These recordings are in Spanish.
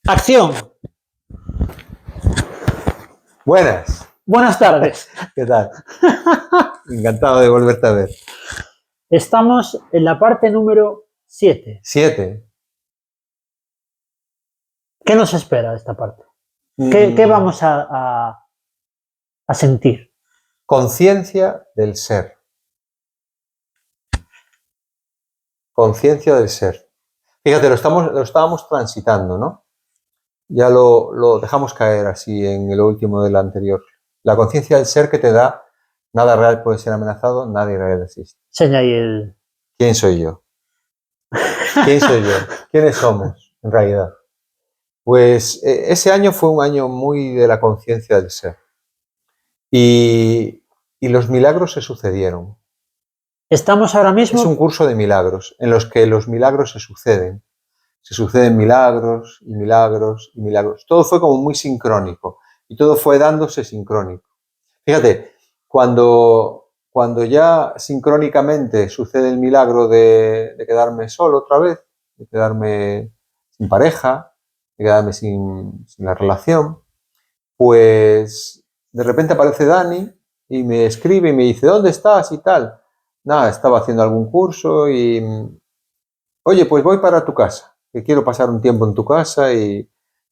Acción. Buenas. Buenas tardes. ¿Qué tal? Encantado de volverte a ver. Estamos en la parte número 7. 7. ¿Qué nos espera de esta parte? ¿Qué vamos a sentir? Conciencia del ser. Conciencia del ser. Fíjate, lo estábamos transitando, ¿no? Ya lo dejamos caer así en el último del anterior. La conciencia del ser que te da, nada real puede ser amenazado, nada irreal existe. Enseña ahí el... ¿Quién soy yo? ¿Quién soy yo? ¿Quiénes somos, en realidad? Pues ese año fue un año muy de la conciencia del ser. Y los milagros se sucedieron. Estamos ahora mismo... Es un curso de milagros, en los que los milagros se suceden. Se suceden milagros y milagros y milagros. Todo fue como muy sincrónico y todo fue dándose sincrónico. Fíjate, cuando ya sincrónicamente sucede el milagro de quedarme solo otra vez, de quedarme sin pareja, de quedarme sin la relación, pues de repente aparece Dani y me escribe y me dice, ¿dónde estás? Y tal. Nada, estaba haciendo algún curso y, oye, pues voy para tu casa, que quiero pasar un tiempo en tu casa y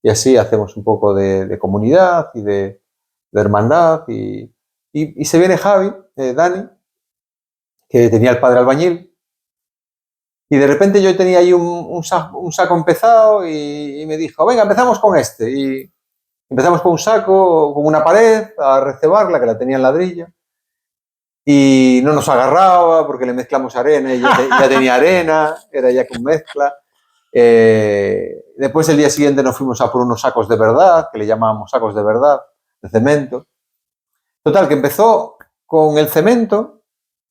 así hacemos un poco de comunidad y de hermandad. Y se viene Javi, Dani, que tenía el padre albañil, y de repente yo tenía ahí un saco empezado y me dijo, venga, empezamos con este. Y empezamos con un saco, con una pared, a recebarla, que la tenía en ladrillo. Y no nos agarraba porque le mezclamos arena y ya tenía arena, era ya con mezcla. Después el día siguiente nos fuimos a por unos sacos de verdad, que le llamábamos sacos de verdad, de cemento. Total, que empezó con el cemento,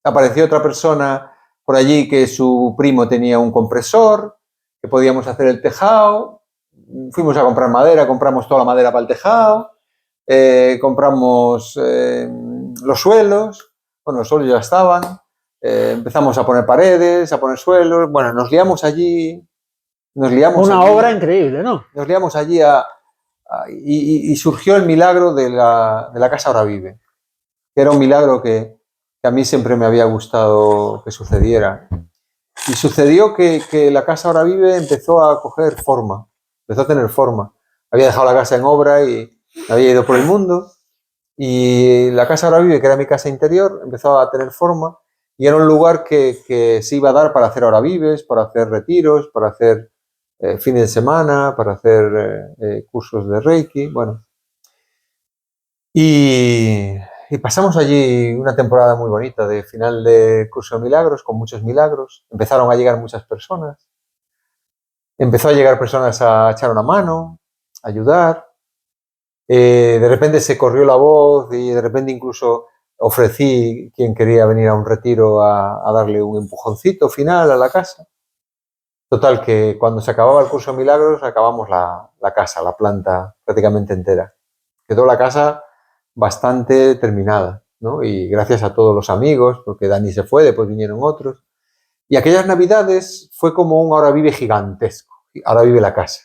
apareció otra persona por allí que su primo tenía un compresor, que podíamos hacer el tejado. Fuimos a comprar madera, compramos toda la madera para el tejado, compramos los suelos. Bueno, los suelos ya estaban, empezamos a poner paredes, a poner suelos, bueno, nos liamos allí. Una obra increíble, ¿no? Nos liamos allí y surgió el milagro de la Casa Ahora Vive, que era un milagro que a mí siempre me había gustado que sucediera. Y sucedió que la Casa Ahora Vive empezó a coger forma, empezó a tener forma. Había dejado la casa en obra y había ido por el mundo. Y la Casa Ahora Vive, que era mi casa interior, empezó a tener forma y era un lugar que se iba a dar para hacer Ahora Vives, para hacer retiros, para hacer fines de semana, para hacer cursos de Reiki, bueno. Y pasamos allí una temporada muy bonita de final de curso de milagros, con muchos milagros. Empezaron a llegar muchas personas. Empezó a llegar personas a echar una mano, a ayudar. De repente se corrió la voz y de repente incluso ofrecí quien quería venir a un retiro a darle un empujoncito final a la casa. Total, que cuando se acababa el curso de milagros acabamos la casa, la planta prácticamente entera. Quedó la casa bastante terminada, ¿no? Y gracias a todos los amigos, porque Dani se fue, después vinieron otros. Y aquellas navidades fue como un Ahora Vive gigantesco. Ahora Vive la casa.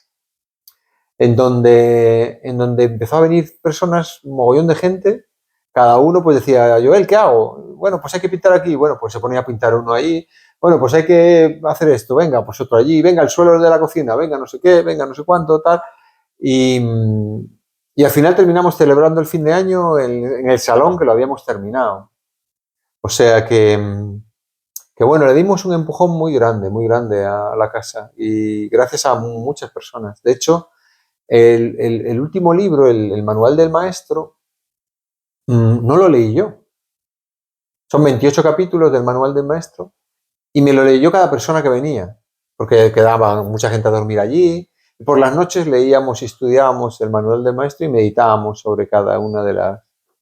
En donde empezó a venir personas, un mogollón de gente, cada uno pues decía, Joel, ¿qué hago? Bueno, pues hay que pintar aquí, bueno, pues se ponía a pintar uno ahí, bueno, pues hay que hacer esto, venga, pues otro allí, venga, el suelo de la cocina, venga, no sé qué, venga, no sé cuánto, tal. Y al final terminamos celebrando el fin de año en el salón que lo habíamos terminado. O sea que bueno, le dimos un empujón muy grande a la casa y gracias a muchas personas. De hecho, el último libro, el Manual del Maestro, no lo leí yo. Son 28 capítulos del Manual del Maestro y me lo leyó cada persona que venía, porque quedaba mucha gente a dormir allí. Y por las noches leíamos y estudiábamos el Manual del Maestro y meditábamos sobre cada uno de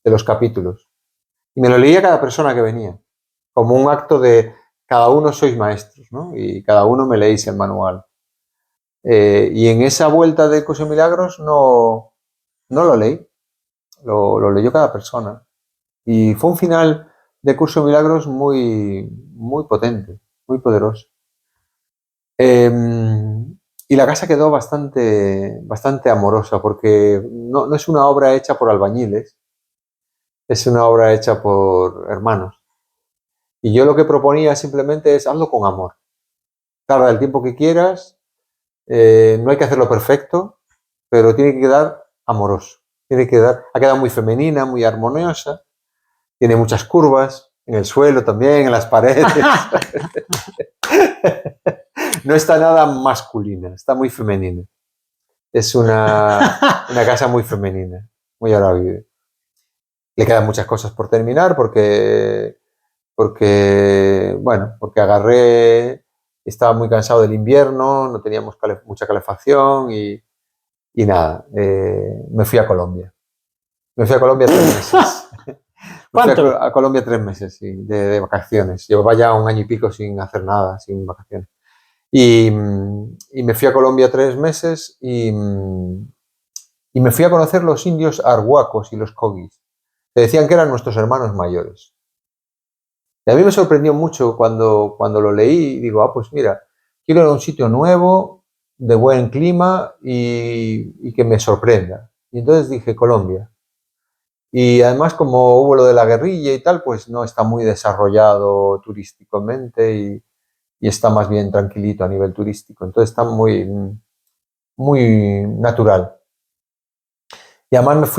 los capítulos. Y me lo leía cada persona que venía, como un acto de cada uno sois maestros, ¿no? Y cada uno me leéis el manual. Y en esa vuelta de Curso de Milagros no lo leí, lo leyó cada persona. Y fue un final de Curso de Milagros muy, muy potente, muy poderoso. Y la casa quedó bastante amorosa, porque no es una obra hecha por albañiles, es una obra hecha por hermanos. Y yo lo que proponía simplemente es hazlo con amor. Tarda el tiempo que quieras, no hay que hacerlo perfecto, pero tiene que quedar amoroso. Ha quedado muy femenina, muy armoniosa, tiene muchas curvas, en el suelo también, en las paredes. No está nada masculina, está muy femenina. Es una casa muy femenina, muy ahora vive. Le quedan muchas cosas por terminar porque estaba muy cansado del invierno, no teníamos mucha calefacción y nada, me fui a Colombia. Me fui a Colombia 3 meses. Me fui ¿Cuánto? a Colombia 3 meses, sí, de vacaciones. Llevaba ya un año y pico sin hacer nada, sin vacaciones. Y me fui a Colombia 3 meses y me fui a conocer los indios arhuacos y los cogis. Se decían que eran nuestros hermanos mayores. Y a mí me sorprendió mucho cuando lo leí y digo, pues mira, quiero ir a un sitio nuevo, de buen clima y que me sorprenda. Y entonces dije, Colombia. Y además, como hubo lo de la guerrilla y tal, pues no está muy desarrollado turísticamente y está más bien tranquilito a nivel turístico. Entonces está muy natural. Y además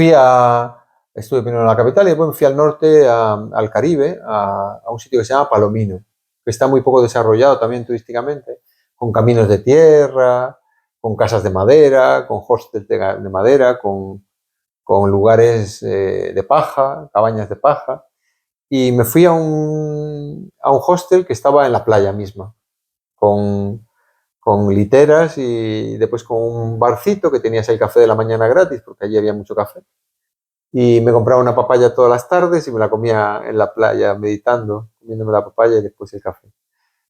estuve primero en la capital y después me fui al norte, al Caribe, a un sitio que se llama Palomino, que está muy poco desarrollado también turísticamente, con caminos de tierra, con casas de madera, con hostels de madera, con lugares de paja, cabañas de paja. Y me fui a un hostel que estaba en la playa misma, con, con literas y después con un barcito que tenías ahí café de la mañana gratis, porque allí había mucho café. Y me compraba una papaya todas las tardes y me la comía en la playa meditando, comiéndome la papaya y después el café.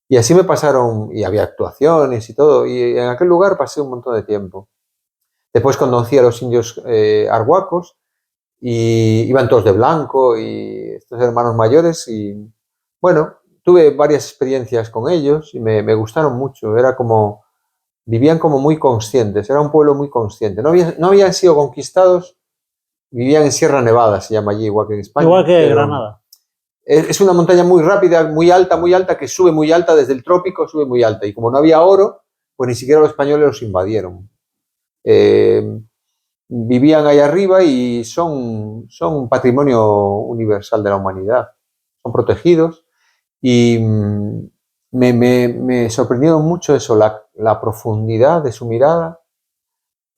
Y así me pasaron, y había actuaciones y todo, y en aquel lugar pasé un montón de tiempo. Después conocí a los indios arhuacos y iban todos de blanco y estos hermanos mayores y bueno, tuve varias experiencias con ellos y me gustaron mucho. Vivían como muy conscientes, era un pueblo muy consciente. No habían sido conquistados. Vivían en Sierra Nevada, se llama allí, igual que en Igual España, que pero Granada. es una montaña muy rápida, muy alta, que sube muy alta, desde el trópico sube muy alta. Y como no había oro, pues ni siquiera los españoles los invadieron. Eh, Vivían ahí arriba y son un patrimonio universal de la humanidad. Son protegidos y me sorprendió mucho eso, la profundidad de su mirada,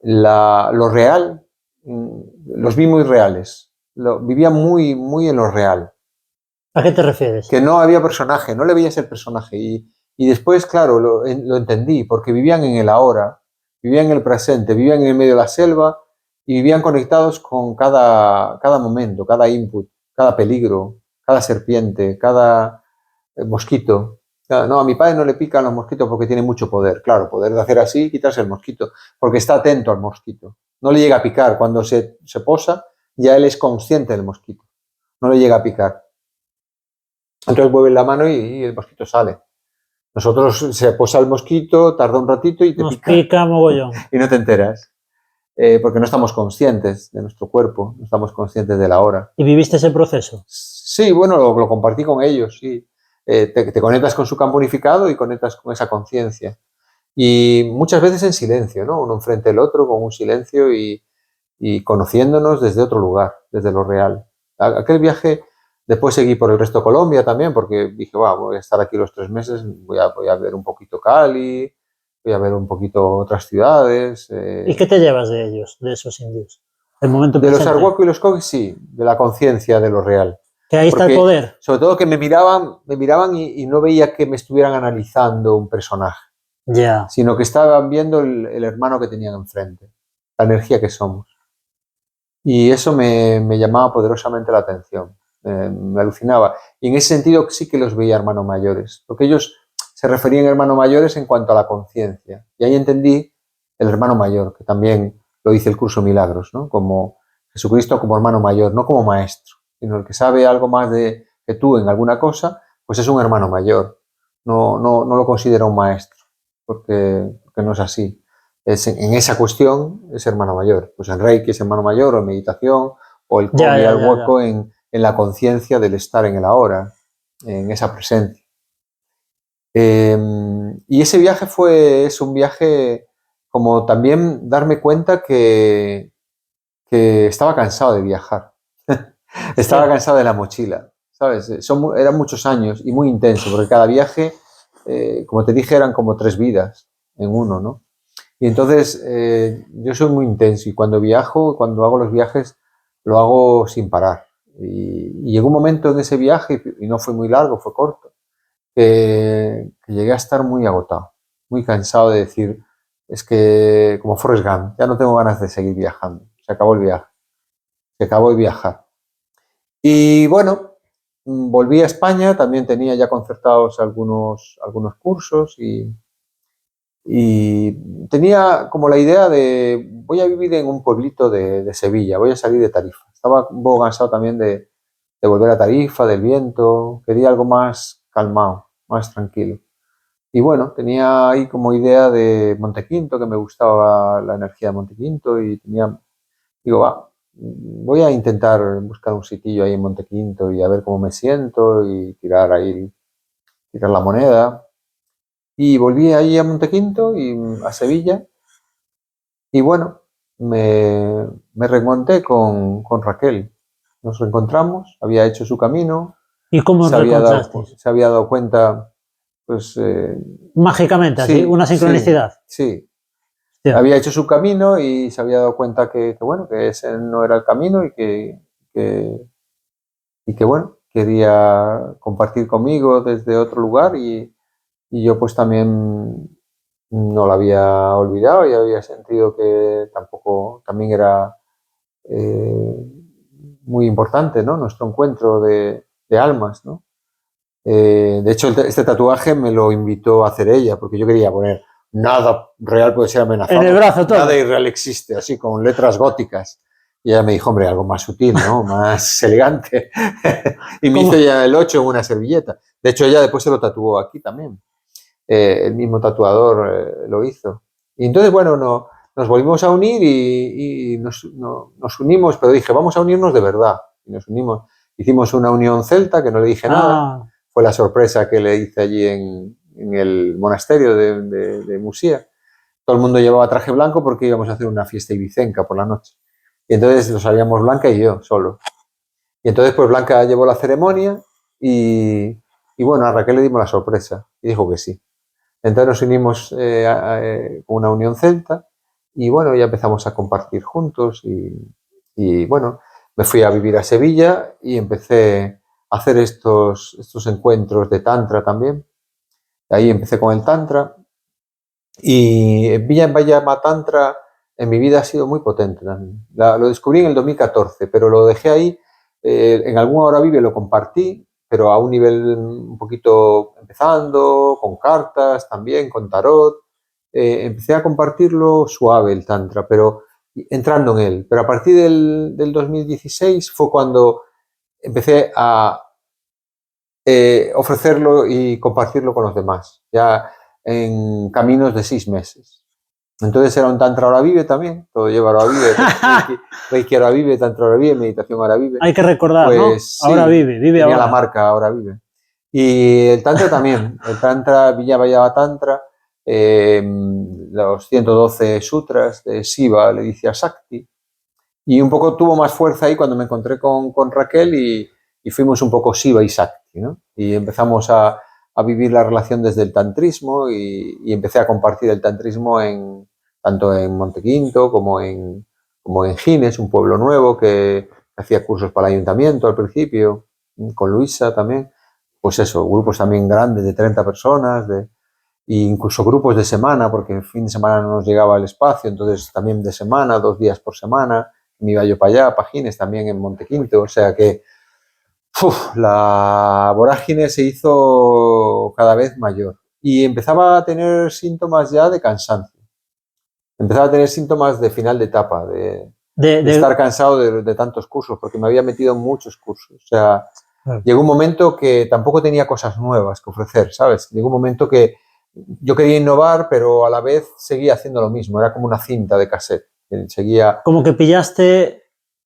lo real, los vi muy reales, vivían muy en lo real, ¿A qué te refieres? que no había personaje, no le veías el personaje y después, claro, lo entendí, porque vivían en el ahora, vivían en el presente, vivían en el medio de la selva y vivían conectados con cada momento, cada input, cada peligro, cada serpiente, cada mosquito. No, a mi padre no le pican los mosquitos porque tiene mucho poder. Claro, poder de hacer así y quitarse el mosquito, porque está atento al mosquito. No le llega a picar. Cuando se posa, ya él es consciente del mosquito. No le llega a picar. Entonces mueve la mano y el mosquito sale. Nosotros se posa el mosquito, tarda un ratito y te Nos pica pica mogollón. y no te enteras. Porque no estamos conscientes de nuestro cuerpo, no estamos conscientes de la hora. ¿Y viviste ese proceso? Sí, bueno, lo compartí con ellos, sí. Te conectas con su campo unificado y conectas con esa conciencia. Y muchas veces en silencio, ¿no? Uno enfrente del otro con un silencio y conociéndonos desde otro lugar, desde lo real. Aquel viaje, después seguí por el resto de Colombia también, porque dije, voy a estar aquí los 3 meses, voy a ver un poquito Cali, voy a ver un poquito otras ciudades. ¿Y qué te llevas de ellos, de esos indios? El momento De los presente. arhuacos y los cogis, sí, de la conciencia de lo real. Que ahí está el Porque, poder. sobre todo, que me miraban y no veía que me estuvieran analizando un personaje, Ya. sino que estaban viendo el hermano que tenían enfrente, la energía que somos. Y eso me llamaba poderosamente la atención, me alucinaba. Y en ese sentido sí que los veía hermanos mayores, porque ellos se referían a hermanos mayores en cuanto a la conciencia. Y ahí entendí el hermano mayor, que también lo dice el curso Milagros, ¿no? Como Jesucristo como hermano mayor, no como maestro, sino el que sabe algo más que tú en alguna cosa, pues es un hermano mayor. No lo considera un maestro, porque no es así. en esa cuestión es hermano mayor. Pues en Reiki es hermano mayor, o en meditación, o el Ya, Komi ya, al ya, ya. hueco en la conciencia del estar en el ahora, en esa presencia. Y ese viaje es un viaje como también darme cuenta que estaba cansado de viajar. Estaba Sí. cansado de la mochila, ¿sabes? Eran muchos años y muy intenso, porque cada viaje, como te dije, eran como 3 vidas en uno, ¿no? Y entonces yo soy muy intenso y cuando viajo, cuando hago los viajes, lo hago sin parar. Y llegó un momento en ese viaje, y no fue muy largo, fue corto, que llegué a estar muy agotado, muy cansado de decir, es que como Forrest Gump, ya no tengo ganas de seguir viajando, se acabó el viaje, se acabó el viajar. Y bueno, volví a España, también tenía ya concertados algunos cursos y tenía como la idea de, voy a vivir en un pueblito de Sevilla, voy a salir de Tarifa. Estaba un poco cansado también de volver a Tarifa, del viento, quería algo más calmado, más tranquilo. Y bueno, tenía ahí como idea de Montequinto, que me gustaba la energía de Montequinto y digo, va, voy a intentar buscar un sitillo ahí en Montequinto y a ver cómo me siento y tirar la moneda. Y volví ahí a Montequinto y a Sevilla y bueno, me reencontré con Raquel. Nos reencontramos, había hecho su camino, ¿Y cómo os recontrasteis? se había dado cuenta, pues Mágicamente, así, sí, una sí, sincronicidad. sí. Hostia. Había hecho su camino y se había dado cuenta bueno, que ese no era el camino que, bueno, quería compartir conmigo desde otro lugar y yo pues también no lo había olvidado y había sentido que tampoco, también era eh, muy importante, ¿no? Nuestro encuentro de almas, ¿no? De hecho, este tatuaje me lo invitó a hacer ella, porque yo quería poner nada real puede ser En el amenazado, brazo nada todo. irreal existe, así con letras góticas. Y ella me dijo, hombre, algo más sutil, ¿no? Más elegante. Y me hizo ¿Cómo? ya el 8 en una servilleta. De hecho, ella después se lo tatuó aquí también. El mismo tatuador lo hizo. Y entonces, bueno, nos volvimos a unir y nos unimos, pero dije, vamos a unirnos de verdad. Y nos unimos. Hicimos una unión celta, que no le dije nada. Ah, Fue la sorpresa que le hice allí en el monasterio de Musía. Todo el mundo llevaba traje blanco porque íbamos a hacer una fiesta ibicenca por la noche. Y entonces lo sabíamos Blanca y yo solo. Y entonces pues Blanca llevó la ceremonia y bueno, a Raquel le dimos la sorpresa y dijo que sí. Entonces nos unimos con una unión celta y bueno, ya empezamos a compartir juntos y bueno, me fui a vivir a Sevilla y empecé a hacer estos encuentros de Tantra también. Ahí empecé con el Tantra y Vijayama Tantra en mi vida ha sido muy potente también. Lo descubrí en el 2014, pero lo dejé ahí. En alguna hora vive lo compartí, pero a un nivel un poquito empezando, con cartas también, con tarot. Empecé a compartirlo suave el Tantra, pero entrando en él. Pero a partir del 2016 fue cuando empecé a ofrecerlo y compartirlo con los demás, ya en caminos de 6 meses. Entonces era un Tantra Ahora Vive también, todo lleva Ahora Vive, Reiki Ahora Vive, Tantra Ahora Vive, Meditación Ahora Vive. hay que recordar, ¿no? Pues Ahora sí, vive, vive tenía la ahora. marca Ahora Vive. Y el Tantra también, el Tantra, Vijayama Tantra, los 112 sutras de Shiva, le dice a Shakti. Y un poco tuvo más fuerza ahí cuando me encontré con Raquel y fuimos un poco Shiva y Shakti, ¿no? Y empezamos a vivir la relación desde el tantrismo y empecé a compartir el tantrismo tanto en Montequinto como en Gines, un pueblo nuevo que hacía cursos para el ayuntamiento al principio, con Luisa también. Pues eso, grupos también grandes de 30 personas, e incluso grupos de semana, porque el fin de semana no nos llegaba el espacio, entonces también de semana, 2 días por semana, me iba yo para allá, para Gines, también en Montequinto, o sea que la vorágine se hizo cada vez mayor y empezaba a tener síntomas ya de cansancio, empezaba a tener síntomas de final de etapa, De, de estar de, cansado de tantos cursos, porque me había metido en muchos cursos, o sea, claro. llegó un momento que tampoco tenía cosas nuevas que ofrecer, ¿sabes? Llegó un momento que yo quería innovar, pero a la vez seguía haciendo lo mismo, era como una cinta de cassette. Seguía Como que pillaste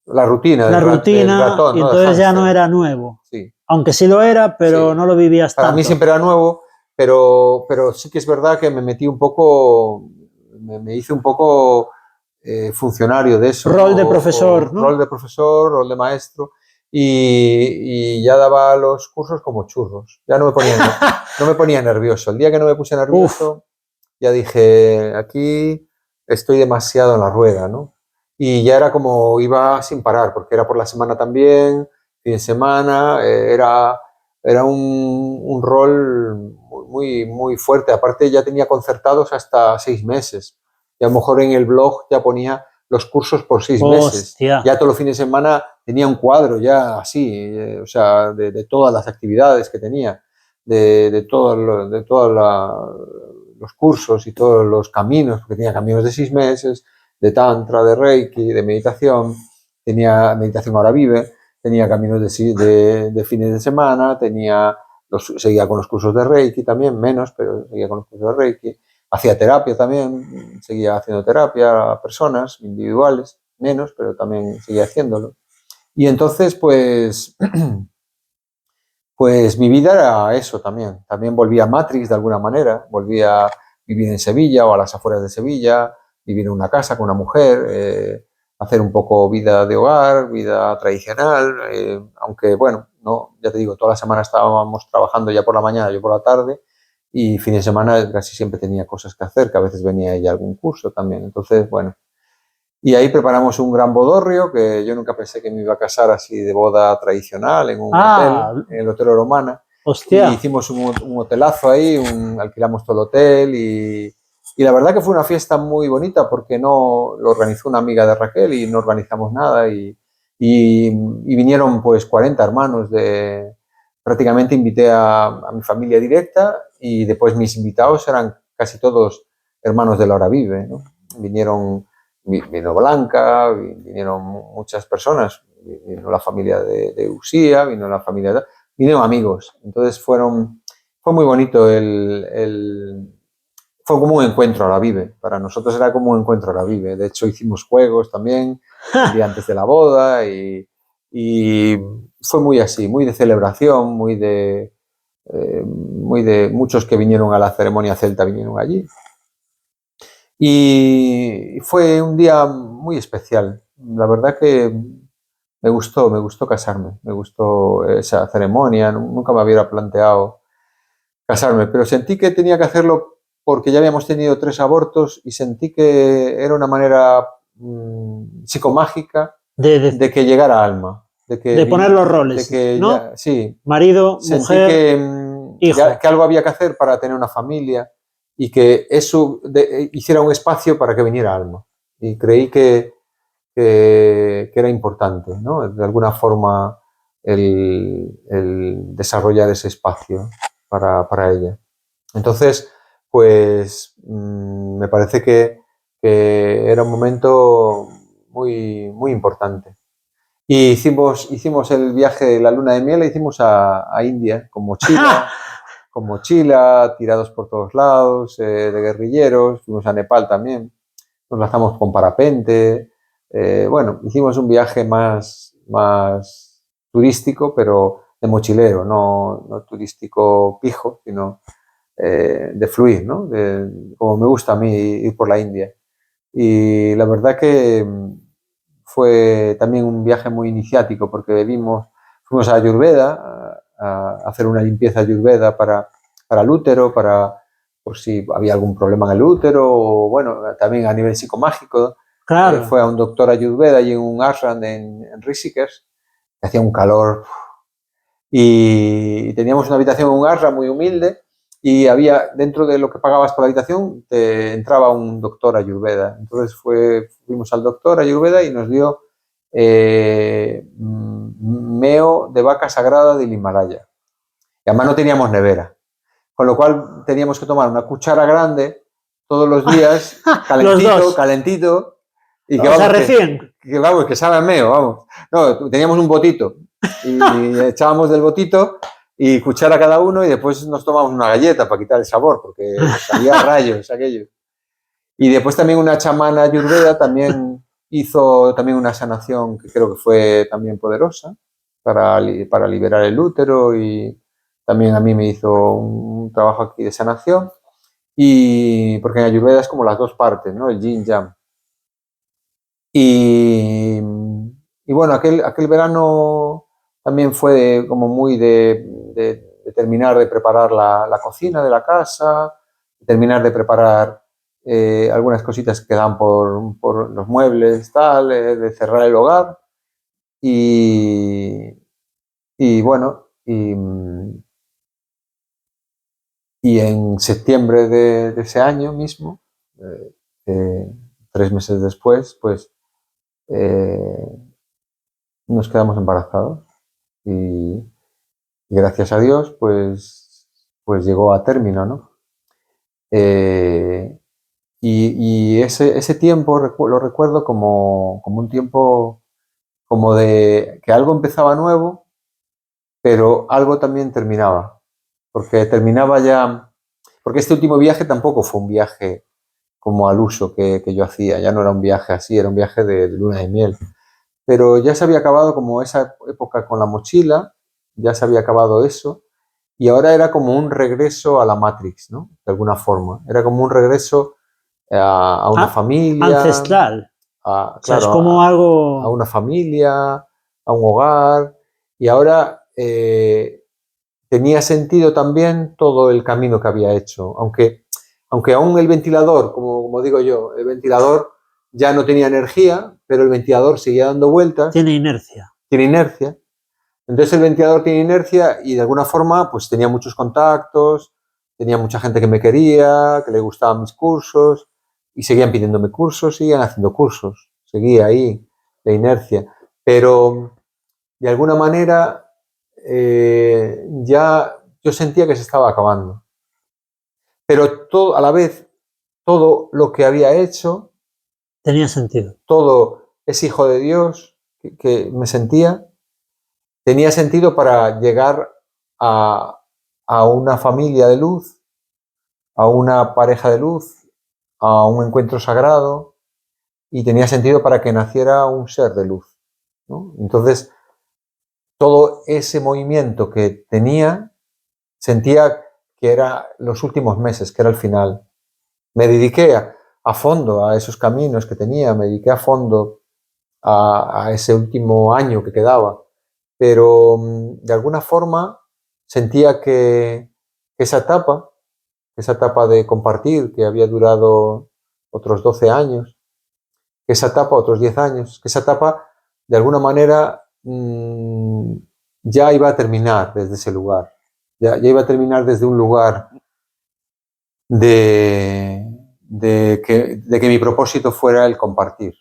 la rutina la del rutina ratón, y ¿no? Del entonces ya no hámster. era nuevo. Sí, Aunque sí lo era, pero sí. no lo vivías Para tanto. mí siempre era nuevo, pero sí que es verdad que me metí un poco, me hice un poco funcionario de eso, Rol ¿no? de profesor, ¿no? Rol de profesor, rol de maestro, y ya daba los cursos como churros. Ya no me ponía nervioso. El día que no me puse Uf, nervioso, ya dije, aquí estoy demasiado en la rueda, ¿no? Y ya era como iba sin parar, porque era por la semana también, fin de semana, era un rol muy, muy fuerte. Aparte ya tenía concertados hasta 6 meses. Y a lo mejor en el blog ya ponía los cursos por 6 meses. hostia. Ya todos los fines de semana tenía un cuadro ya así, o sea, de todas las actividades que tenía, de todos los cursos y todos los caminos, porque tenía caminos de 6 meses, de tantra, de reiki, de meditación, tenía meditación ahora vive, tenía caminos de fines de semana, seguía con los cursos de reiki también, menos, pero seguía con los cursos de reiki, hacía terapia también, seguía haciendo terapia a personas individuales, menos, pero también seguía haciéndolo. Y entonces, pues mi vida era eso también. También volví a Matrix de alguna manera, volví a vivir en Sevilla o a las afueras de Sevilla, vivir en una casa con una mujer, hacer un poco vida de hogar, vida tradicional, aunque bueno, no, ya te digo, toda la semana estábamos trabajando ya por la mañana, yo por la tarde, y fin de semana casi siempre tenía cosas que hacer, que a veces venía ella a algún curso también. Entonces, bueno, y ahí preparamos un gran bodorrio, que yo nunca pensé que me iba a casar así de boda tradicional en un hotel, en el Hotel Romana. Y Hostia. hicimos un hotelazo ahí, alquilamos todo el hotel y la verdad que fue una fiesta muy bonita porque no lo organizó una amiga de Raquel y no organizamos nada y vinieron pues 40 hermanos prácticamente invité a mi familia directa y después mis invitados eran casi todos hermanos de Laura Vive, ¿no? Vino Blanca, vinieron muchas personas, vino la familia de Usía, vino la familia de... Vinieron amigos, entonces fue muy bonito, fue como un encuentro a la Vive, para nosotros era como un encuentro a la Vive, de hecho hicimos juegos también el día antes de la boda y fue muy así, muy de celebración, muy de muchos que vinieron a la ceremonia celta vinieron allí. Y fue un día muy especial. La verdad que me gustó casarme, me gustó esa ceremonia, nunca me había planteado casarme, pero sentí que tenía que hacerlo porque ya habíamos tenido 3 abortos y sentí que era una manera psicomágica de que llegara alma, De poner los roles, ¿no? sí, Marido, sentí mujer, que hijo. algo había que hacer para tener una familia y que eso hiciera un espacio para que viniera alma. Y creí que era importante, ¿no? De alguna forma el desarrollar ese espacio para ella. Entonces, pues me parece que era un momento muy, muy importante. Y hicimos el viaje de la luna de miel, lo hicimos a India con mochila, tirados por todos lados, de guerrilleros, fuimos a Nepal también, nos lanzamos con parapente, bueno, hicimos un viaje más turístico, pero de mochilero, no turístico pijo, sino de fluir, ¿no? Como me gusta a mí ir por la India. Y la verdad que fue también un viaje muy iniciático porque fuimos a Ayurveda a hacer una limpieza Ayurveda para el útero, por si había algún problema en el útero, o bueno, también a nivel psicomágico. Claro. Fue a un doctor Ayurveda y en un ashram en Rishikesh, que hacía un calor. Y teníamos una habitación en un ashram muy humilde y había, dentro de lo que pagabas por la habitación, te entraba un doctor Ayurveda. Entonces fuimos al doctor Ayurveda y nos dio meo de vaca sagrada del Himalaya. Y además no teníamos nevera. Con lo cual teníamos que tomar una cuchara grande todos los días, calentito. Y que, o sea, vamos, recién. Que sabe a meo, vamos. No, teníamos un botito y echábamos del botito y cuchara cada uno y después nos tomamos una galleta para quitar el sabor, porque salía rayos aquello. Y después también una chamana ayurveda también hizo también una sanación que creo que fue también poderosa para liberar el útero, y también a mí me hizo un trabajo aquí de sanación, y porque en ayurveda es como las dos partes, ¿no? El yin yang. Y, y bueno, aquel verano también fue como muy de terminar de preparar la cocina de la casa, terminar de preparar algunas cositas que dan por los muebles, tal, de cerrar el hogar. Y, y bueno, y en septiembre de ese año mismo, eh, 3 meses después, pues nos quedamos embarazados. Y gracias a Dios, pues llegó a término, ¿no? Eh, y ese tiempo lo recuerdo como un tiempo como de que algo empezaba nuevo, pero algo también terminaba, porque terminaba ya, porque este último viaje tampoco fue un viaje como al uso que yo hacía, ya no era un viaje así, era un viaje de luna de miel, pero ya se había acabado como esa época con la mochila, ya se había acabado eso, y ahora era como un regreso a la Matrix, ¿no? De alguna forma, era como un regreso a una familia, Ancestral. O sea, es claro, como a algo... una familia, a un hogar, y ahora tenía sentido también todo el camino que había hecho, aunque aún el ventilador, como digo yo, el ventilador ya no tenía energía, pero el ventilador seguía dando vueltas, Tiene inercia. tiene inercia. Entonces el ventilador tiene inercia y de alguna forma pues tenía muchos contactos, tenía mucha gente que me quería, que le gustaban mis cursos, y seguían pidiéndome cursos, seguían haciendo cursos, seguía ahí la inercia. Pero de alguna manera ya yo sentía que se estaba acabando. Pero todo, a la vez, todo lo que había hecho, Tenía sentido. todo ese hijo de Dios que me sentía, tenía sentido para llegar a una familia de luz, a una pareja de luz, a un encuentro sagrado, y tenía sentido para que naciera un ser de luz, ¿no? Entonces, todo ese movimiento que tenía, sentía que era los últimos meses, que era el final. Me dediqué a fondo a esos caminos que tenía, me dediqué a fondo a ese último año que quedaba, pero de alguna forma sentía que esa etapa de compartir, que había durado otros 12 años, que esa etapa, otros 10 años, que esa etapa de alguna manera ya iba a terminar desde ese lugar, ya iba a terminar desde un lugar de que mi propósito fuera el compartir,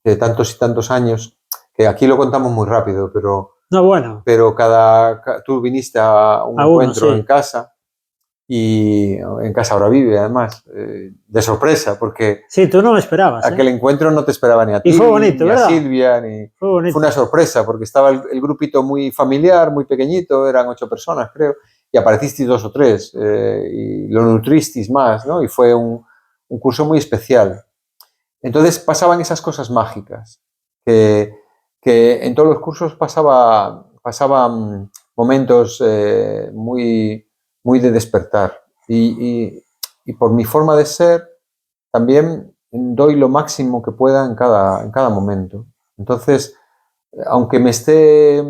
de tantos y tantos años, que aquí lo contamos muy rápido, No, bueno, pero tú viniste a un a uno, encuentro en sí. casa, y en casa ahora vive además, de sorpresa, porque Sí, tú no me esperabas, ¿eh? aquel encuentro no te esperaba ni a Y fue ti, bonito, ni a ¿verdad? Silvia, ni... Fue Fue bonito. una sorpresa, porque estaba el grupito muy familiar, muy pequeñito, eran 8 personas, creo, y aparecisteis 2 o 3, y lo nutristeis más, ¿no? Y fue un curso muy especial. Entonces pasaban esas cosas mágicas, que en todos los cursos pasaban momentos muy de despertar. Y por mi forma de ser, también doy lo máximo que pueda en cada momento. Entonces, aunque me esté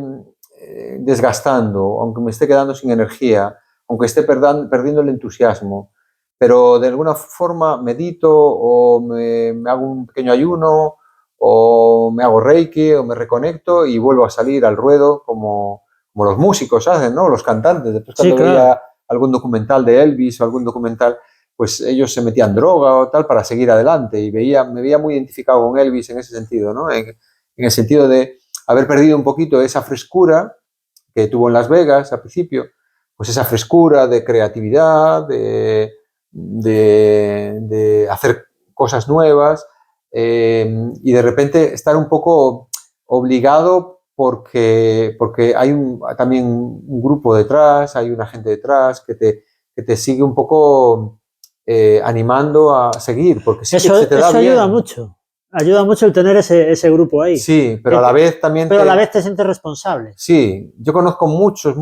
desgastando, aunque me esté quedando sin energía, aunque esté perdiendo el entusiasmo, pero de alguna forma medito o me hago un pequeño ayuno o me hago reiki o me reconecto y vuelvo a salir al ruedo como los músicos hacen, ¿no? Los cantantes. Después Sí, cuando claro. veía algún documental de Elvis o algún documental, pues ellos se metían droga o tal para seguir adelante, y me veía muy identificado con Elvis en ese sentido, ¿no? En el sentido de haber perdido un poquito esa frescura que tuvo en Las Vegas al principio, pues esa frescura de creatividad, de hacer cosas nuevas, y de repente estar un poco obligado porque hay también un grupo detrás, hay una gente detrás que te sigue un poco animando a seguir, porque sí que se te da eso bien. ayuda mucho. Ayuda mucho el tener ese grupo ahí. Sí, pero a la vez también... Pero a la vez te sientes responsable. Sí, yo conozco muchos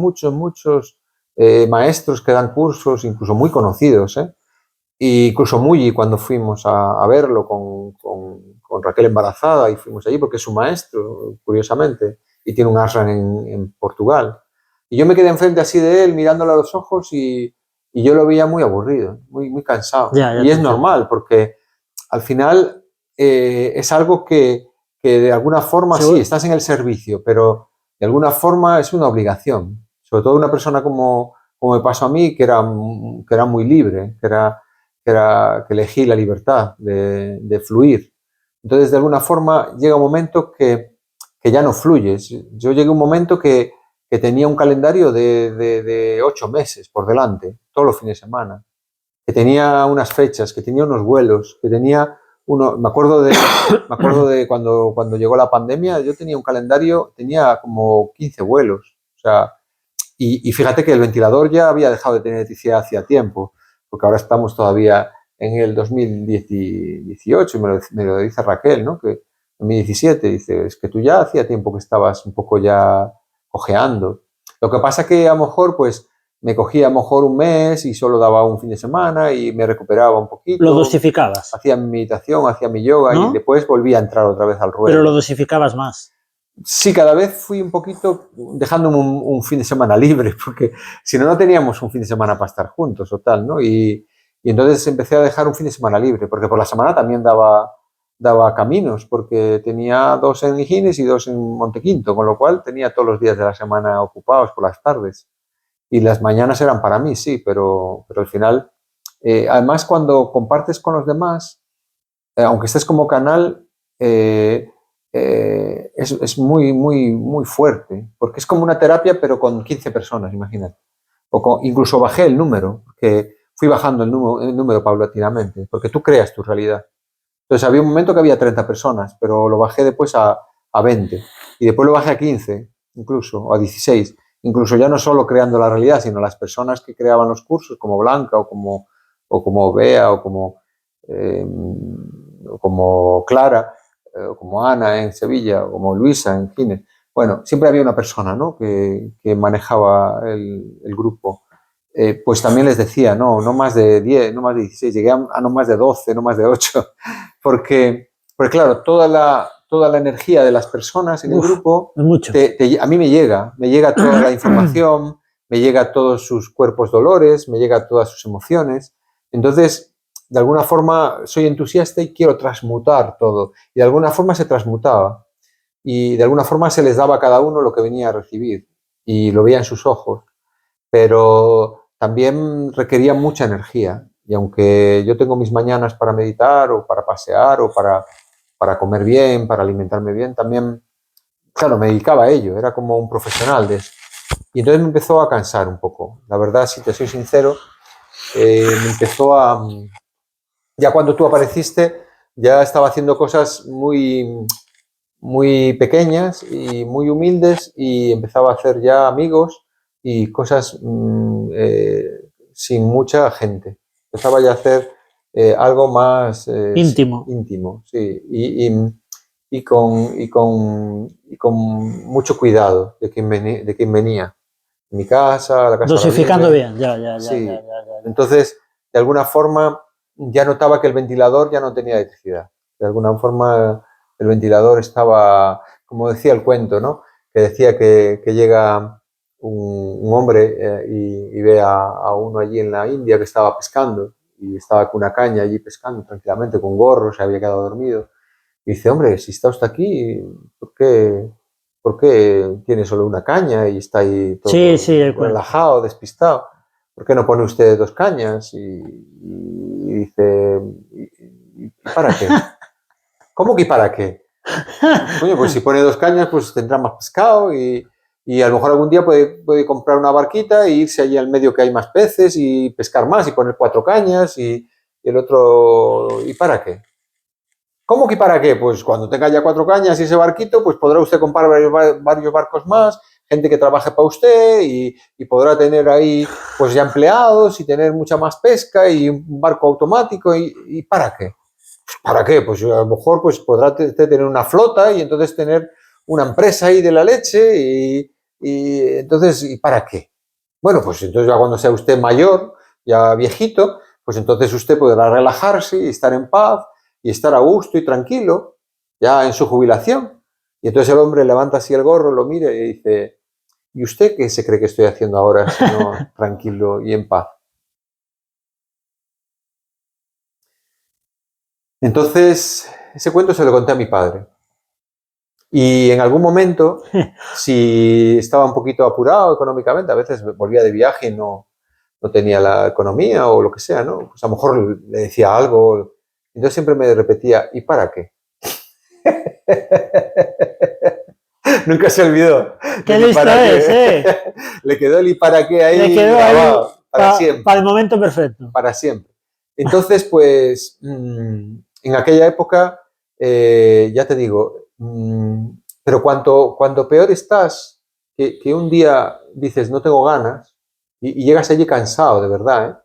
maestros que dan cursos, incluso muy conocidos, y incluso Mulli, cuando fuimos a verlo con Raquel embarazada, y fuimos allí porque es su maestro, curiosamente, y tiene un ashram en Portugal. Y yo me quedé enfrente así de él, mirándole a los ojos, y yo lo veía muy aburrido, muy cansado. Ya y es normal, porque al final es algo que de alguna forma, ¿seguro? Sí, estás en el servicio, pero de alguna forma es una obligación. Sobre todo una persona como me pasó a mí, que era muy libre, que elegí la libertad de fluir. Entonces, de alguna forma, llega un momento que ya no fluyes. Yo llegué a un momento que tenía un calendario de 8 meses por delante, todos los fines de semana, que tenía unas fechas, que tenía unos vuelos, que tenía me acuerdo de cuando llegó la pandemia, yo tenía un calendario, tenía como 15 vuelos. O sea, y fíjate que el ventilador ya había dejado de tener electricidad hacía tiempo, porque ahora estamos todavía en el 2018, y me lo dice Raquel, ¿no? Que en 2017, dice, es que tú ya hacía tiempo que estabas un poco ya cojeando. Lo que pasa que a lo mejor, pues, me cogía a lo mejor un mes y solo daba un fin de semana y me recuperaba un poquito. Lo dosificabas. Hacía mi meditación, hacía mi yoga, ¿no? Y después volvía a entrar otra vez al ruedo. Pero lo dosificabas más. Sí, cada vez fui un poquito dejándome un fin de semana libre, porque si no, no teníamos un fin de semana para estar juntos o tal, ¿no? Y entonces empecé a dejar un fin de semana libre, porque por la semana también daba caminos, porque tenía 2 en Higines y 2 en Montequinto, con lo cual tenía todos los días de la semana ocupados por las tardes. Y las mañanas eran para mí, sí, pero al final, además cuando compartes con los demás, aunque estés como canal, es muy fuerte, porque es como una terapia, pero con 15 personas, imagínate. Incluso bajé el número, que fui bajando el número paulatinamente, porque tú creas tu realidad. Entonces había un momento que había 30 personas, pero lo bajé después a 20, y después lo bajé a 15, incluso, o a 16. Incluso ya no solo creando la realidad, sino las personas que creaban los cursos, como Blanca, o como Bea, o como Clara, o como Ana en Sevilla, o como Luisa en Gines. Bueno, siempre había una persona, ¿no? que manejaba el grupo. Pues también les decía, no más de 10, no más de 16, llegué a no más de 12, no más de 8, porque claro, toda la energía de las personas en el grupo, a mí me llega toda la información, me llega todos sus cuerpos dolores, me llega todas sus emociones. Entonces, de alguna forma, soy entusiasta y quiero transmutar todo. Y de alguna forma se transmutaba. Y de alguna forma se les daba a cada uno lo que venía a recibir. Y lo veía en sus ojos. Pero también requería mucha energía. Y aunque yo tengo mis mañanas para meditar o para pasear o para comer bien, para alimentarme bien, también, claro, me dedicaba a ello. Era como un profesional de eso. Y entonces me empezó a cansar un poco. La verdad, si te soy sincero, me empezó a... Ya cuando tú apareciste, ya estaba haciendo cosas muy pequeñas y muy humildes, y empezaba a hacer ya amigos y cosas sin mucha gente. Empezaba ya a hacer algo más íntimo, sí, y con mucho cuidado de quién venía. Mi casa, la casa dosificando bien, sí. Entonces, de alguna forma, ya notaba que el ventilador ya no tenía electricidad. De alguna forma, el ventilador estaba, como decía el cuento, ¿no? Que decía que llega un hombre y ve a uno allí en la India que estaba pescando, y estaba con una caña allí pescando tranquilamente, con gorro, se había quedado dormido. Y dice, hombre, si está usted aquí, ¿por qué tiene solo una caña y está ahí todo relajado, despistado? ¿Por qué no pone usted 2 cañas? Y dice, ¿y para qué? ¿Cómo que para qué? Coño, pues si pone 2 cañas, pues tendrá más pescado, y a lo mejor algún día puede comprar una barquita e irse allí al medio que hay más peces y pescar más y poner 4 cañas, y el otro, ¿y para qué? ¿Cómo que para qué? Pues cuando tenga ya 4 cañas y ese barquito, pues podrá usted comprar varios barcos más, gente que trabaje para usted y podrá tener ahí pues ya empleados y tener mucha más pesca y un barco automático. ¿Y para qué? Pues, ¿para qué? Pues a lo mejor pues podrá tener una flota y entonces tener una empresa ahí de la leche y entonces, ¿y para qué? Bueno, pues entonces ya cuando sea usted mayor, ya viejito, pues entonces usted podrá relajarse y estar en paz y estar a gusto y tranquilo, ya en su jubilación. Y entonces el hombre levanta así el gorro, lo mira y dice, ¿y usted qué se cree que estoy haciendo ahora, sino tranquilo y en paz? Entonces, ese cuento se lo conté a mi padre. Y en algún momento, si estaba un poquito apurado económicamente, a veces volvía de viaje y no tenía la economía o lo que sea, ¿no? Pues a lo mejor le decía algo. Entonces siempre me repetía, ¿y para qué? Nunca se olvidó. ¡Qué listo es, Le quedó el y para qué ahí Le quedó grabado, ahí para siempre. para el momento perfecto. Para siempre. Entonces, pues, en aquella época, ya te digo, pero cuando peor estás, que un día dices, no tengo ganas, y llegas allí cansado, de verdad, ¿eh?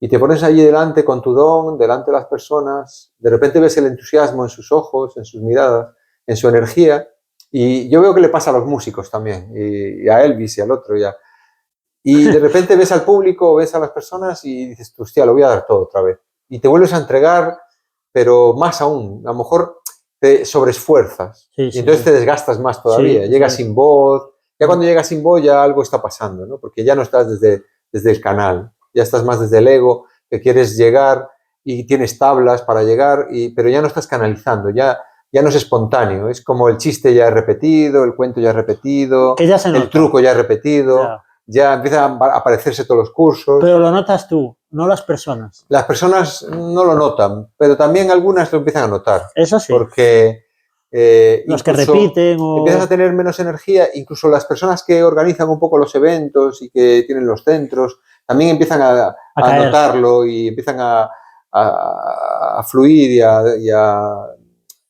Y te pones allí delante con tu don, delante de las personas, de repente ves el entusiasmo en sus ojos, en sus miradas, en su energía, y yo veo que le pasa a los músicos también, y a Elvis y al otro, y de repente ves al público, ves a las personas y dices, hostia, lo voy a dar todo otra vez. Y te vuelves a entregar, pero más aún, a lo mejor te sobreesfuerzas, Sí, y sí, entonces sí. te desgastas más todavía, Sí, llegas sí. sin voz, ya cuando llegas sin voz ya algo está pasando, ¿no? Porque ya no estás desde el canal, ya estás más desde el ego, que quieres llegar y tienes tablas para llegar, pero ya no estás canalizando, ya no es espontáneo, es como el chiste ya es repetido, el cuento ya es repetido, Que ya se el nota. truco ya es repetido, ya empiezan a aparecerse todos los cursos. Pero lo notas tú, no las personas. Las personas no lo notan, pero también algunas lo empiezan a notar, Eso sí. porque Los que incluso repiten empiezas a o... tener menos energía, incluso las personas que organizan un poco los eventos y que tienen los centros, también empiezan a caer. notarlo y empiezan a fluir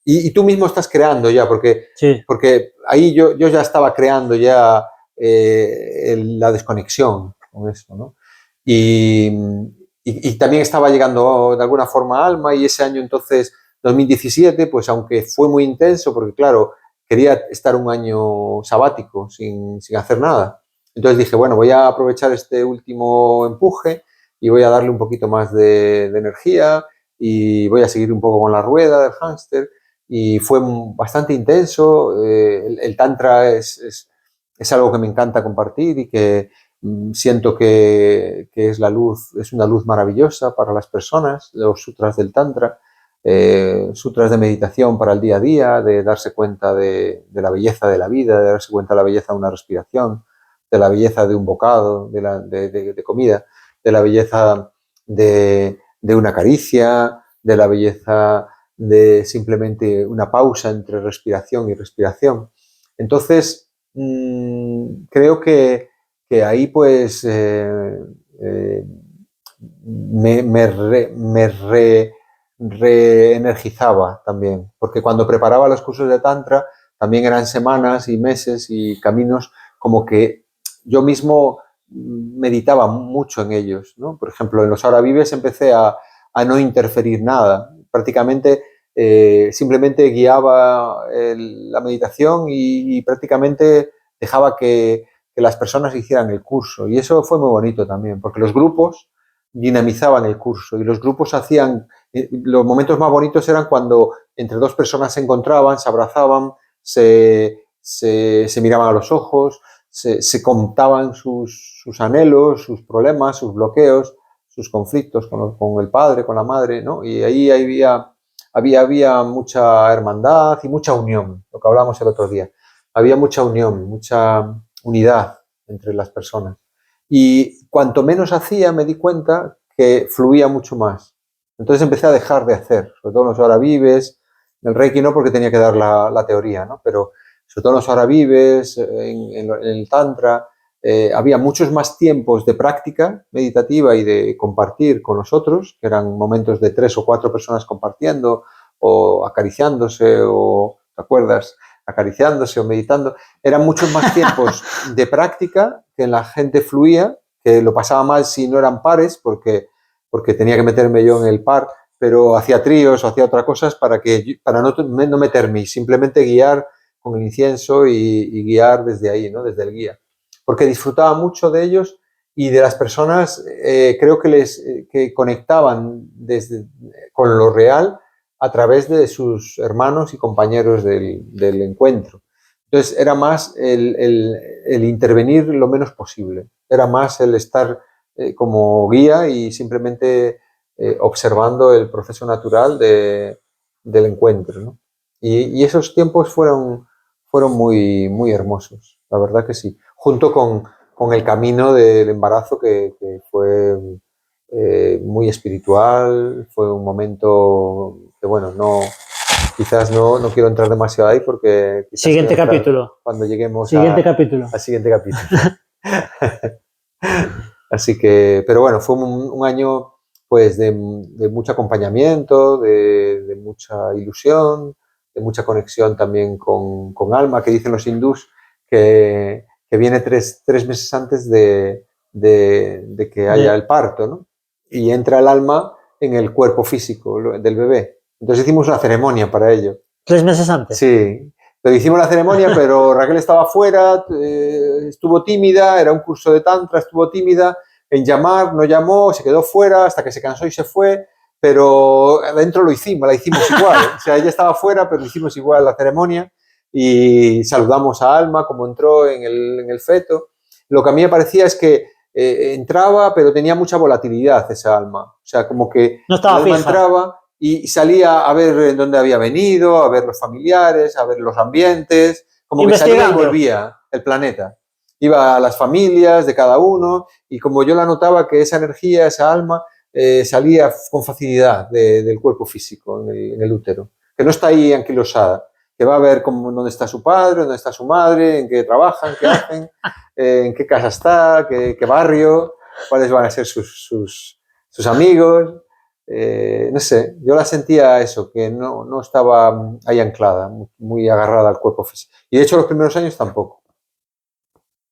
y tú mismo estás creando ya, Sí. porque ahí yo ya estaba creando ya la desconexión con eso, ¿no? Y también estaba llegando de alguna forma a Alma y ese año entonces, 2017, pues aunque fue muy intenso, porque claro, quería estar un año sabático sin hacer nada. Entonces dije, bueno, voy a aprovechar este último empuje y voy a darle un poquito más de energía y voy a seguir un poco con la rueda del hámster. Y fue bastante intenso. El Tantra es algo que me encanta compartir y que siento que es la luz, es una luz maravillosa para las personas, los sutras del Tantra, sutras de meditación para el día a día, de darse cuenta de la belleza de la vida, de darse cuenta de la belleza de una respiración, de la belleza de un bocado de comida, de la belleza de una caricia, de la belleza de simplemente una pausa entre respiración y respiración. Entonces, creo que ahí pues me reenergizaba también, porque cuando preparaba los cursos de Tantra también eran semanas y meses y caminos como que yo mismo meditaba mucho en ellos, ¿no? Por ejemplo, en los Ahora Vives empecé a no interferir nada, prácticamente simplemente guiaba la meditación y prácticamente dejaba que las personas hicieran el curso. Y eso fue muy bonito también, porque los grupos dinamizaban el curso y los grupos hacían, los momentos más bonitos eran cuando entre dos personas se encontraban, se abrazaban, se miraban a los ojos, se contaban sus anhelos, sus problemas, sus bloqueos, sus conflictos con el padre, con la madre, ¿no? Y ahí había mucha hermandad y mucha unión, lo que hablábamos el otro día. Había mucha unión, mucha unidad entre las personas. Y cuanto menos hacía, me di cuenta que fluía mucho más. Entonces empecé a dejar de hacer, sobre todo en los Ahora Vives, el Reiki no porque tenía que dar la teoría, ¿no? Pero sobre todo en los Ahora Vives, en el Tantra, había muchos más tiempos de práctica meditativa y de compartir con nosotros, que eran momentos de 3 o 4 personas compartiendo, o acariciándose, o, ¿te acuerdas? Acariciándose o meditando. Eran muchos más tiempos de práctica, que la gente fluía, que lo pasaba mal si no eran pares, porque tenía que meterme yo en el par, pero hacía tríos o hacía otras cosas para no meterme y simplemente guiar con el incienso y guiar desde ahí, ¿no? Desde el guía. Porque disfrutaba mucho de ellos y de las personas, creo que conectaban con lo real a través de sus hermanos y compañeros del encuentro. Entonces era más el intervenir lo menos posible, era más el estar como guía y simplemente observando el proceso natural del encuentro, ¿no? Y esos tiempos fueron muy, muy hermosos, la verdad que sí, junto con el camino del embarazo que fue muy espiritual, fue un momento que, bueno, quizás no quiero entrar demasiado ahí porque quizás Siguiente capítulo. Cuando lleguemos siguiente capítulo. al siguiente capítulo. Así que, pero bueno, fue un año pues de mucho acompañamiento, de mucha ilusión, de mucha conexión también con alma, que dicen los hindús que viene tres meses antes de que haya el parto, ¿no? Y entra el alma en el cuerpo físico del bebé. Entonces hicimos una ceremonia para ello. 3 meses antes. Sí, pero hicimos la ceremonia, pero Raquel estaba fuera, estuvo tímida, era un curso de tantra, estuvo tímida en llamar, no llamó, se quedó fuera hasta que se cansó y se fue, pero adentro la hicimos igual. O sea, ella estaba fuera, pero hicimos igual la ceremonia y saludamos a Alma como entró en el feto. Lo que a mí me parecía es que entraba, pero tenía mucha volatilidad esa alma. O sea, como que no estaba el alma fija. entraba y salía a ver en dónde había venido, a ver los familiares, a ver los ambientes, como que salía y volvía el planeta. Iba a las familias de cada uno y como yo la notaba que esa energía, esa alma, salía con facilidad del cuerpo físico, en el útero, que no está ahí anquilosada, que va a ver dónde está su padre, dónde está su madre, en qué trabajan, qué hacen, en qué casa está, qué barrio, cuáles van a ser sus amigos. No sé, yo la sentía eso, que no estaba ahí anclada, muy agarrada al cuerpo físico. Y de hecho los primeros años tampoco.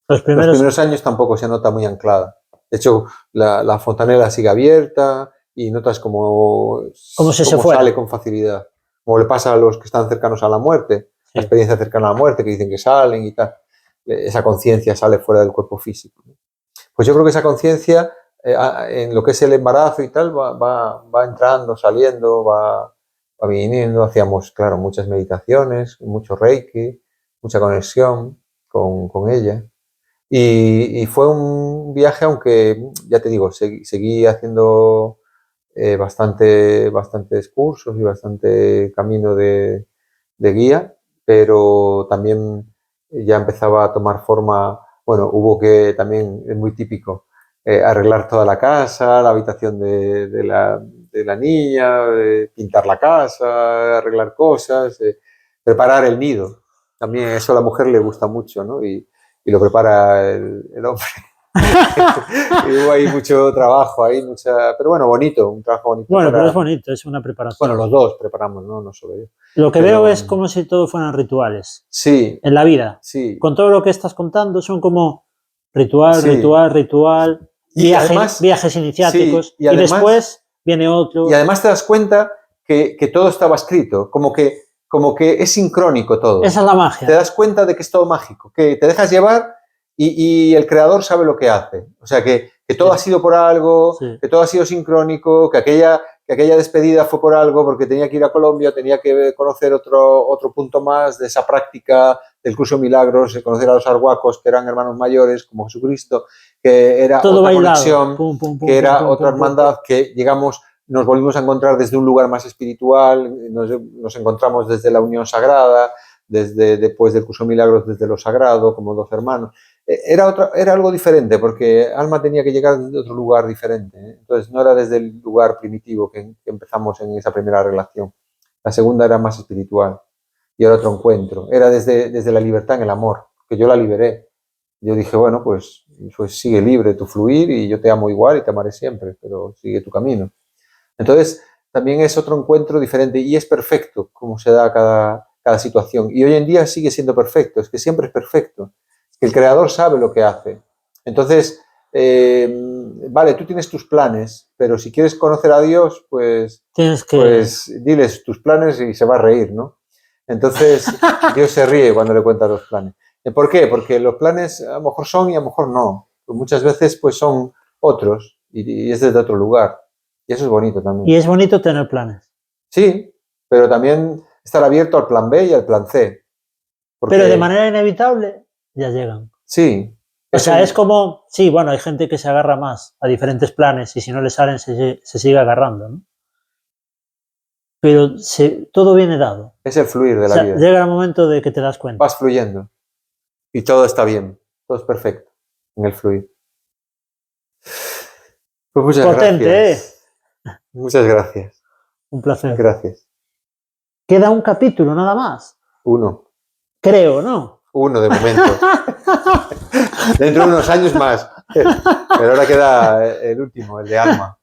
Los primeros años tampoco se nota muy anclada. De hecho, la fontanela sigue abierta y notas como sale con facilidad. Como le pasa a los que están cercanos a la muerte, sí. La experiencia cercana a la muerte, que dicen que salen y tal. Esa conciencia sale fuera del cuerpo físico. Pues yo creo que esa conciencia, en lo que es el embarazo y tal, va entrando, saliendo, va viniendo. Hacíamos, claro, muchas meditaciones, mucho reiki, mucha conexión con ella. Y fue un viaje, aunque, ya te digo, seguí haciendo bastantes cursos y bastante camino de guía, pero también ya empezaba a tomar forma, bueno, hubo que también, es muy típico, arreglar toda la casa, la habitación de la niña, pintar la casa, arreglar cosas, preparar el nido. También eso a la mujer le gusta mucho, ¿no? Y lo prepara el hombre. Y hubo ahí mucho trabajo, pero bueno, bonito, un trabajo bonito. Bueno, pero es bonito, es una preparación. Bueno, los dos preparamos, no solo yo. Lo que veo es como si todo fueran rituales. Sí. En la vida. Sí. Con todo lo que estás contando son como ritual, viajes iniciáticos, sí, y además, después viene otro. Y además te das cuenta que todo estaba escrito, como que es sincrónico todo. Esa es la magia. Te das cuenta de que es todo mágico, que te dejas llevar y el creador sabe lo que hace. O sea, que todo ha sido por algo, que todo ha sido sincrónico, que aquella despedida fue por algo, porque tenía que ir a Colombia, tenía que conocer otro punto más de esa práctica del curso de milagros, de conocer a los arhuacos, que eran hermanos mayores, como Jesucristo, que era todo otra conexión, que era otra hermandad, que llegamos, nos volvimos a encontrar desde un lugar más espiritual, nos encontramos desde la unión sagrada, después del curso de milagros, desde lo sagrado, como dos hermanos. Era algo diferente, porque Alma tenía que llegar desde otro lugar diferente, ¿eh? Entonces no era desde el lugar primitivo que empezamos en esa primera relación. La segunda era más espiritual y era otro encuentro. Era desde la libertad en el amor, que yo la liberé. Yo dije, bueno, pues sigue libre tu fluir y yo te amo igual y te amaré siempre, pero sigue tu camino. Entonces, también es otro encuentro diferente y es perfecto como se da cada situación. Y hoy en día sigue siendo perfecto, es que siempre es perfecto. El creador sabe lo que hace. Entonces, vale, tú tienes tus planes, pero si quieres conocer a Dios, pues diles tus planes y se va a reír, ¿no? Entonces, Dios se ríe cuando le cuentas los planes. ¿Por qué? Porque los planes a lo mejor son y a lo mejor no. Pues muchas veces pues son otros y es desde otro lugar. Y eso es bonito también. Y es bonito tener planes. Sí, pero también estar abierto al plan B y al plan C. Pero de manera inevitable ya llegan. Sí. O sea, es como, sí, bueno, hay gente que se agarra más a diferentes planes y si no le salen se sigue agarrando, ¿no? Pero todo viene dado. Es el fluir de la vida. Llega el momento de que te das cuenta. Vas fluyendo y todo está bien, todo es perfecto en el fluir. Pues muchas gracias. Muchas gracias. Un placer. Gracias. Queda un capítulo nada más. Uno. Creo, ¿no? Uno de momento. Dentro de unos años más. Pero ahora queda el último, el de alma.